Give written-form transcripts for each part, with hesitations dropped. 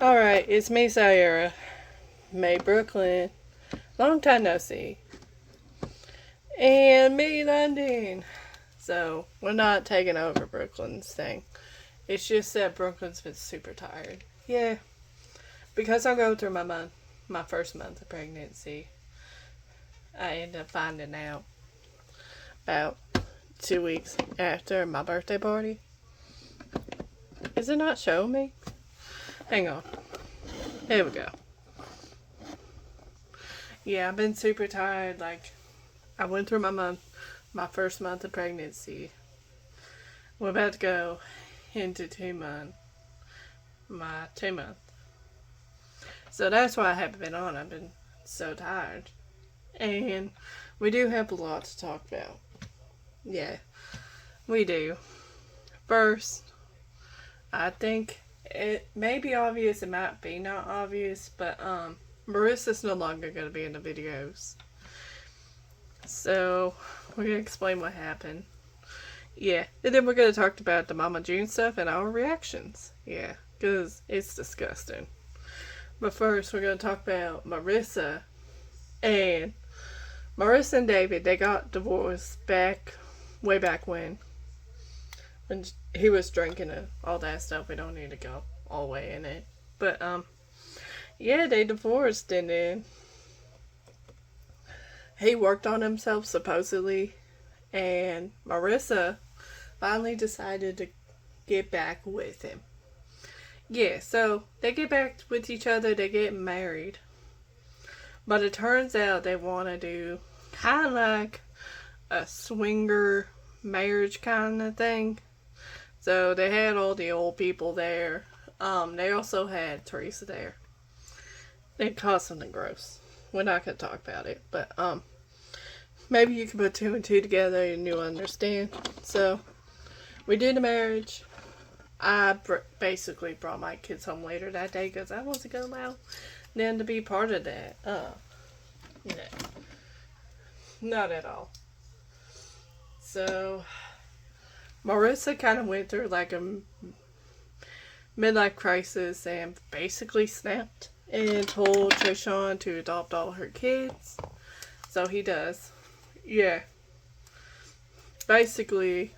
Alright, it's me, Sayara. May Brooklyn. Long time no see. And me, London. So, we're not taking over Brooklyn's thing. It's just that Brooklyn's been super tired. Yeah, because I go through my first month of pregnancy. I ended up finding out about 2 weeks after my birthday party. Is it not showing me? Hang on. Here we go. Yeah, I've been super tired. Like, I went through my first month of pregnancy. We're about to go into 2 month, my 2 month. So that's why I haven't been on. I've been so tired. And we do have a lot to talk about. Yeah, we do. First, I think it may be obvious, it might be not obvious, but Marissa's no longer going to be in the videos. So, we're going to explain what happened. Yeah, and then we're going to talk about the Mama June stuff and our reactions. Yeah, because it's disgusting. But first, we're going to talk about Marissa. And Marissa and David, they got divorced way back when he was drinking and all that stuff. We don't need to go all the way in it. But, yeah, they divorced, and then he worked on himself, supposedly. And Marissa finally decided to get back with him. Yeah, so they get back with each other, they get married. But it turns out they want to do kind of like a swinger marriage kind of thing. So they had all the old people there. They also had Teresa there. It caused something gross. We're not going to talk about it, but maybe you can put two and two together and you'll understand. So we did the marriage. I basically brought my kids home later that day because I wasn't going to allow them to be part of that. No, not at all. So Marissa kind of went through like a midlife crisis and basically snapped and told Trishawn to adopt all her kids. So he does. Yeah. Basically,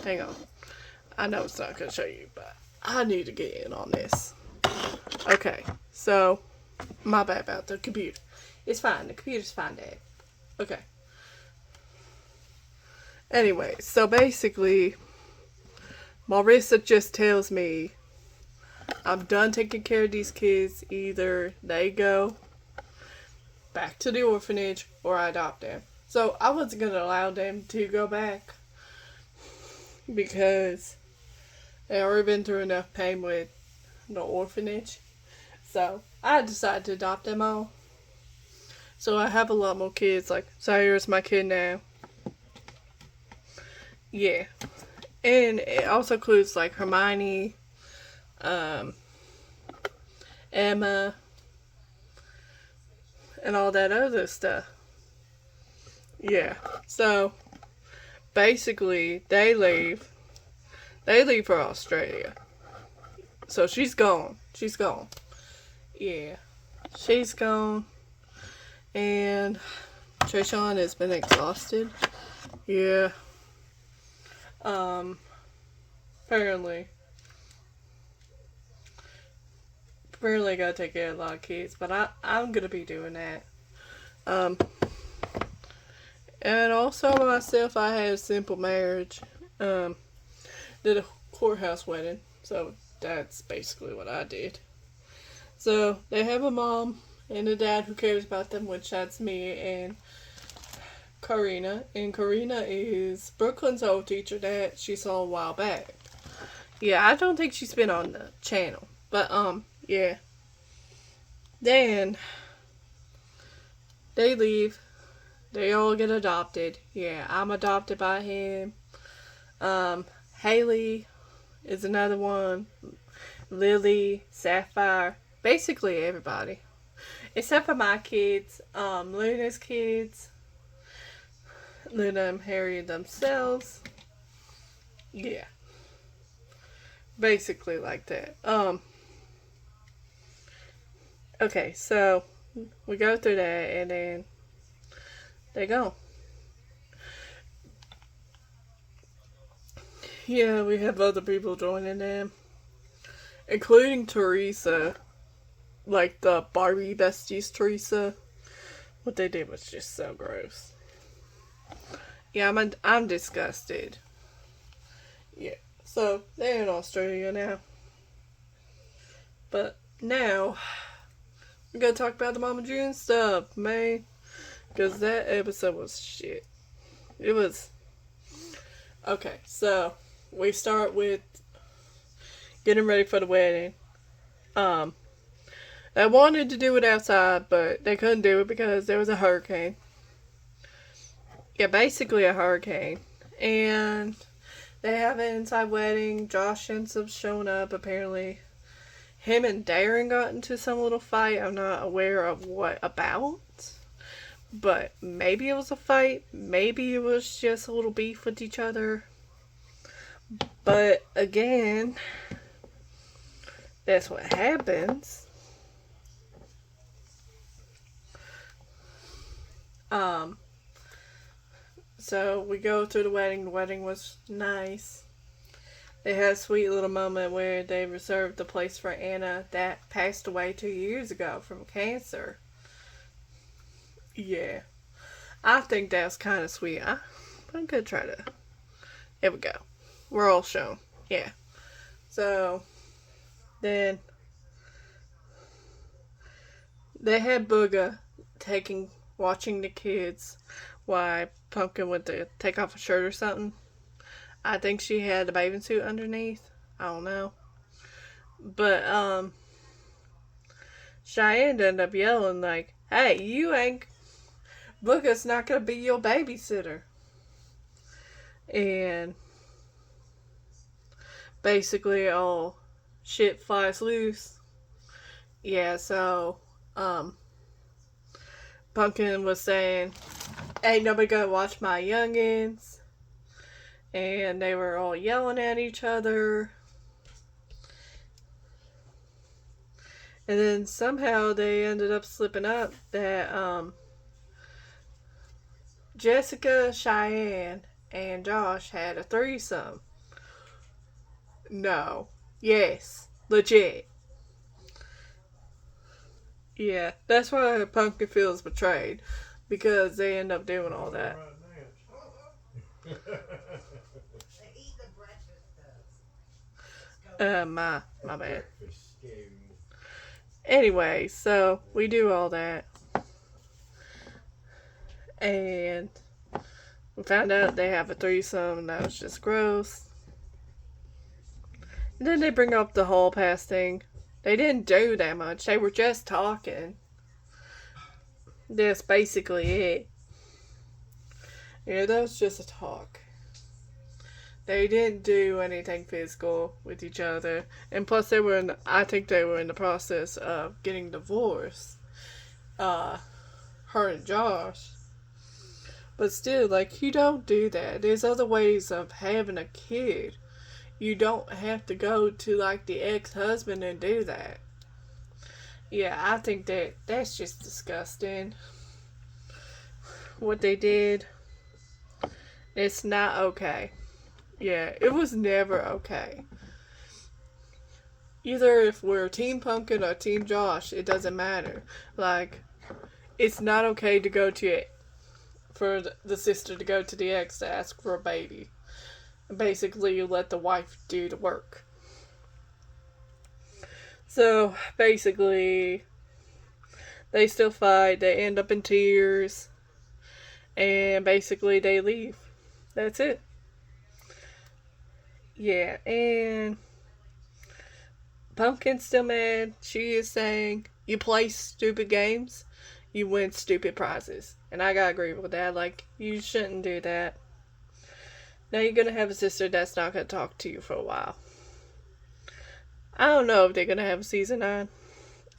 hang on. I know it's not going to show you, but I need to get in on this. Okay, so, my bad about the computer. It's fine. The computer's fine, Dad. Okay. Anyway, so basically, Marissa just tells me, I'm done taking care of these kids. Either they go back to the orphanage or I adopt them. So I wasn't going to allow them to go back because they already been through enough pain with the orphanage. So I decided to adopt them all. So I have a lot more kids. Like, Zaira's my kid now. Yeah. And it also includes like Hermione, Emma, and all that other stuff. Yeah. So basically they leave. They leave for Australia. So she's gone. She's gone. Yeah. She's gone. And Trayshawn has been exhausted. Yeah. Apparently. Apparently I gotta take care of a lot of kids, but I'm gonna be doing that. And also myself, I had a simple marriage. Did a courthouse wedding, so that's basically what I did. So they have a mom and a dad who cares about them, which that's me and Karina. And Karina is Brooklyn's old teacher that she saw a while back. Yeah, I don't think she's been on the channel, but yeah. Then they leave. They all get adopted. Yeah, I'm adopted by him. Haley is another one. Lily, Sapphire, basically everybody. Except for my kids, Luna's kids. Luna and Harry themselves. Yeah. Basically like that. Okay, so we go through that and then they go. Yeah, we have other people joining them, including Teresa, like the Barbie besties Teresa. What they did was just so gross. Yeah, I'm disgusted. Yeah. So they're in Australia now. But now we're gonna talk about the Mama June stuff, man. Because that episode was shit. It was okay. So we start with getting ready for the wedding. Um, they wanted to do it outside, but they couldn't do it because there was a hurricane. Yeah, basically a hurricane, and they have an inside wedding. Josh ends up showing up. Apparently, him and Darren got into some little fight. I'm not aware of what about. But maybe it was a fight. Maybe it was just a little beef with each other. But again, that's what happens. Um, so we go through the wedding. The wedding was nice. They had a sweet little moment where they reserved the place for Anna that passed away 2 years ago from cancer. Yeah. I think that was kind of sweet. I'm gonna try to. There we go. We're all shown. Yeah. So then they had Booga watching the kids while Pumpkin went to take off a shirt or something. I think she had a bathing suit underneath. I don't know. But Cheyenne ended up yelling like, "Hey, you ain't Booga's not gonna be your babysitter." And basically all shit flies loose. Yeah, so Pumpkin was saying, "Ain't nobody gonna watch my youngins." And they were all yelling at each other. And then somehow they ended up slipping up that Jessica, Cheyenne, and Josh had a threesome. No. Yes. Legit. Yeah, that's why Pumpkin feels betrayed. Because they end up doing all that. My bad. Anyway, so we do all that. And we found out they have a threesome and that was just gross. And then they bring up the hall pass thing. They didn't do that much. They were just talking. That's basically it. Yeah, that was just a talk. They didn't do anything physical with each other. And plus I think they were in the process of getting divorced. Her and Josh. But still, like, you don't do that. There's other ways of having a kid. You don't have to go to, like, the ex-husband and do that. Yeah, I think that's just disgusting. What they did. It's not okay. Yeah, it was never okay. Either if we're Team Pumpkin or Team Josh, it doesn't matter. Like, it's not okay to go to it for the sister to go to the ex to ask for a baby. Basically, you let the wife do the work. So, basically, they still fight. They end up in tears. And basically, they leave. That's it. Yeah, and Pumpkin's still mad. She is saying, you play stupid games, you win stupid prizes. And I gotta agree with that. Like, you shouldn't do that. Now you're gonna have a sister that's not gonna talk to you for a while. I don't know if they're gonna have a season 9.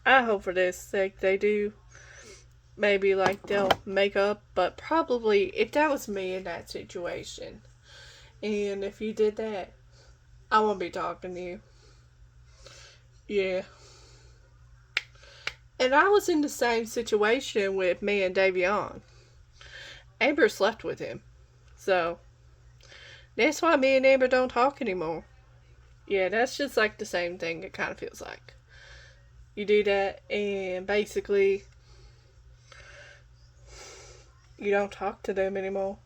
I hope for this sake they do. Maybe, like, they'll make up, but probably, if that was me in that situation, and if you did that, I won't be talking to you. Yeah. And I was in the same situation with me and Davion. Amber slept with him. So, that's why me and Amber don't talk anymore. Yeah, that's just like the same thing, it kind of feels like. You do that, and basically, you don't talk to them anymore.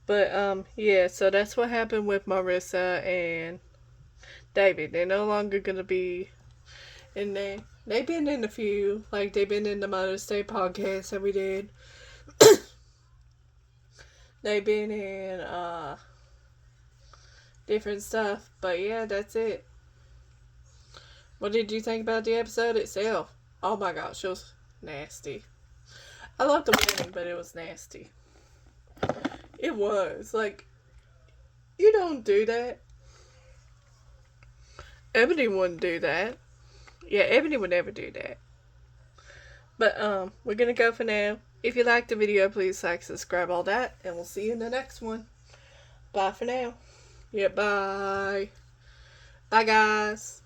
But, yeah, so that's what happened with Marissa and David. They're no longer gonna be in there. They've been in a few, like they've been in the Mother's Day podcast that we did. They've been in different stuff, but yeah, that's it. What did you think about the episode itself? Oh my gosh, it was nasty. I loved the wedding, but it was nasty. It was like, you don't do that. Ebony wouldn't do that. Yeah, Ebony would never do that. But we're gonna go for now. If you liked the video, please like, subscribe, all that, and we'll see you in the next one. Bye for now. Yeah, bye. Bye, guys.